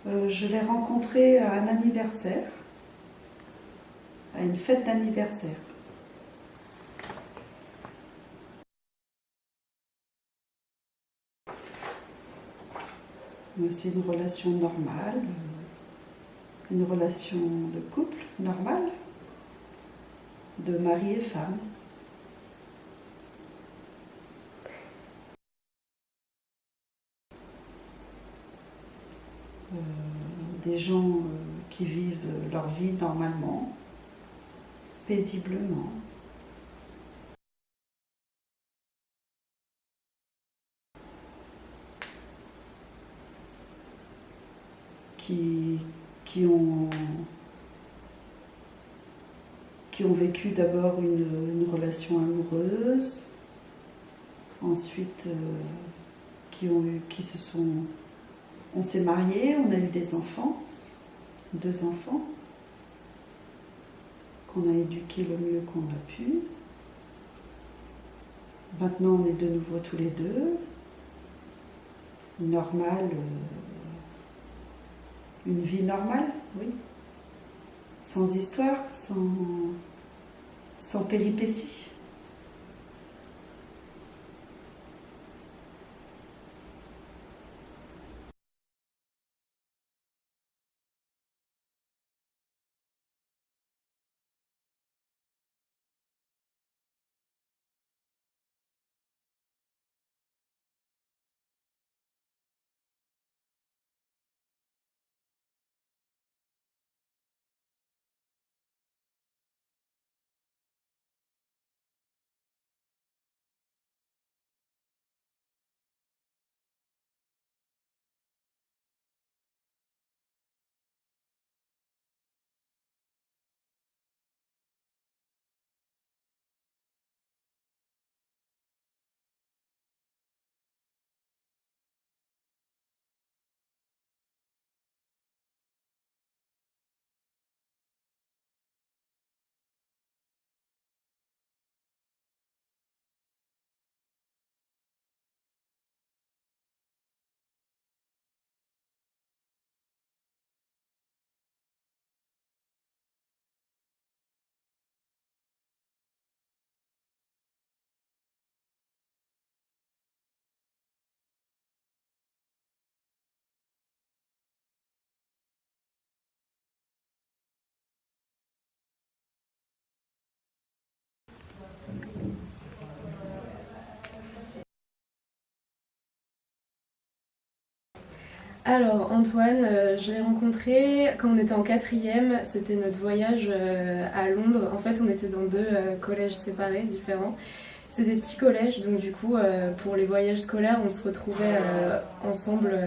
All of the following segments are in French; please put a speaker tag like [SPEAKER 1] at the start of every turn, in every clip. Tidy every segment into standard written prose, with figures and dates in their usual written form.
[SPEAKER 1] Je l'ai rencontré à un anniversaire, à une fête d'anniversaire. C'est une relation normale, une relation de couple normale, de mari et femme. Des gens qui vivent leur vie normalement, paisiblement. Qui ont vécu d'abord une relation amoureuse, ensuite on s'est mariés, on a eu des enfants, 2 enfants, qu'on a éduqués le mieux qu'on a pu. Maintenant on est de nouveau tous les deux, normal. Une vie normale, oui. Sans histoire, sans péripéties.
[SPEAKER 2] Alors Antoine, je l'ai rencontré quand on était en 4e, c'était notre voyage à Londres. En fait on était dans 2 collèges séparés, différents. C'est des petits collèges, donc du coup pour les voyages scolaires on se retrouvait ensemble,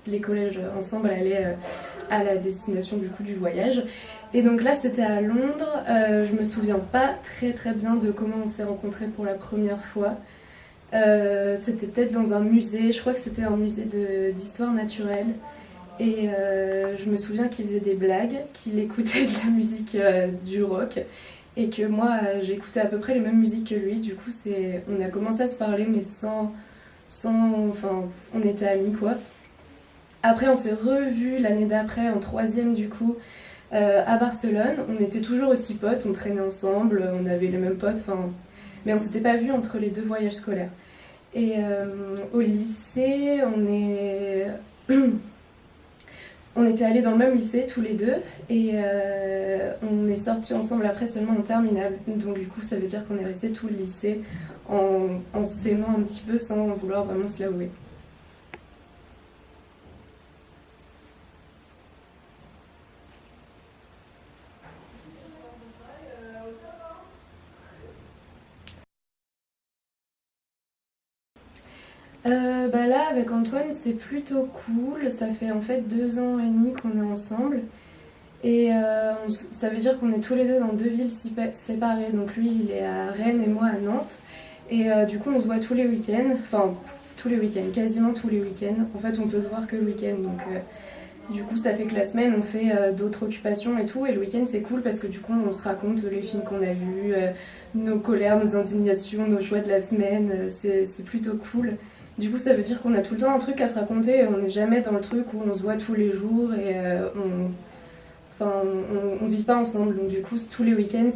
[SPEAKER 2] les collèges ensemble allaient à la destination du coup du voyage. Et donc là c'était à Londres, je me souviens pas très bien de comment on s'est rencontrés pour la première fois. C'était peut-être dans un musée, je crois que c'était un musée d'histoire naturelle. Et je me souviens qu'il faisait des blagues, qu'il écoutait de la musique du rock. Et que moi, j'écoutais à peu près les mêmes musiques que lui. Du coup, on a commencé à se parler, mais enfin, on était amis, quoi. Après, on s'est revus l'année d'après, en 3e, du coup, à Barcelone. On était toujours aussi potes, on traînait ensemble, on avait les mêmes potes, enfin... Mais on s'était pas vus entre les 2 voyages scolaires. Et au lycée, on était allés dans le même lycée tous les 2 et on est sortis ensemble après seulement en terminale. Donc du coup, ça veut dire qu'on est restés tout le lycée en s'aimant un petit peu sans vouloir vraiment se l'avouer. Bah là, avec Antoine, c'est plutôt cool. Ça fait en fait 2 ans et demi qu'on est ensemble. Et ça veut dire qu'on est tous les 2 dans 2 villes séparées. Donc lui, il est à Rennes et moi à Nantes. Et du coup, on se voit tous les week-ends. Enfin, tous les week-ends, quasiment tous les week-ends. En fait, on peut se voir que le week-end. Donc du coup, ça fait que la semaine, on fait d'autres occupations et tout. Et le week-end, c'est cool parce que du coup, on se raconte les films qu'on a vus, nos colères, nos indignations, nos joies de la semaine. C'est plutôt cool. Du coup, ça veut dire qu'on a tout le temps un truc à se raconter et on n'est jamais dans le truc où on se voit tous les jours et on vit pas ensemble. Donc du coup, tous les week-ends,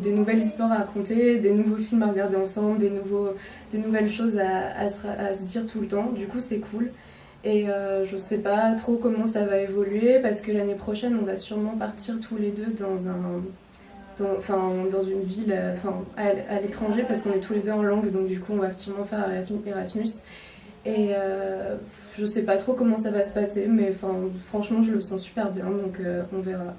[SPEAKER 2] des nouvelles histoires à raconter, des nouveaux films à regarder ensemble, des nouvelles choses à se dire tout le temps. Du coup, c'est cool. Et je sais pas trop comment ça va évoluer parce que l'année prochaine, on va sûrement partir tous les deux dans une ville, à l'étranger parce qu'on est tous les deux en langue. Donc du coup, on va sûrement faire Erasmus. Et je sais pas trop comment ça va se passer, mais franchement, je le sens super bien, donc on verra.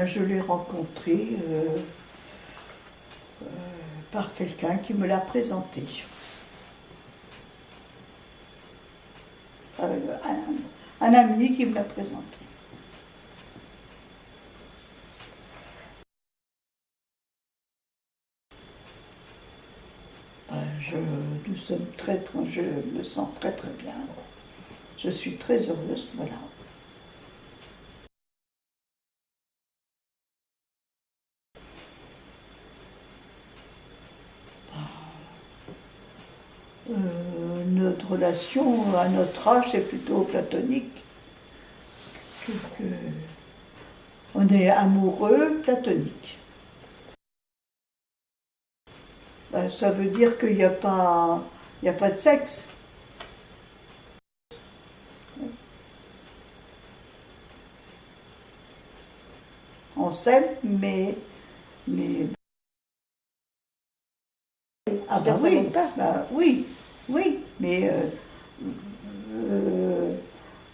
[SPEAKER 3] Je l'ai rencontré par quelqu'un qui me l'a présenté. Un ami qui me l'a présenté. Nous sommes je me sens très très bien. Je suis très heureuse, voilà. Notre relation à notre âge est plutôt platonique. On est amoureux platonique. Ben, ça veut dire qu'il n'y a pas de sexe. On s'aime, mais ah bah oui, bah oui, mais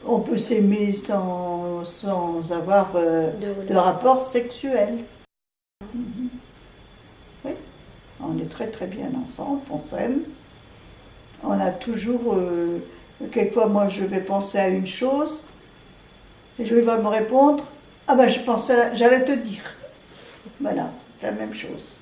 [SPEAKER 3] on peut s'aimer sans avoir de rapport sexuel. Oui, on est très très bien ensemble, on s'aime. On a toujours, quelquefois moi je vais penser à une chose et je vais me répondre, ah ben j'allais te dire. Voilà, c'est la même chose.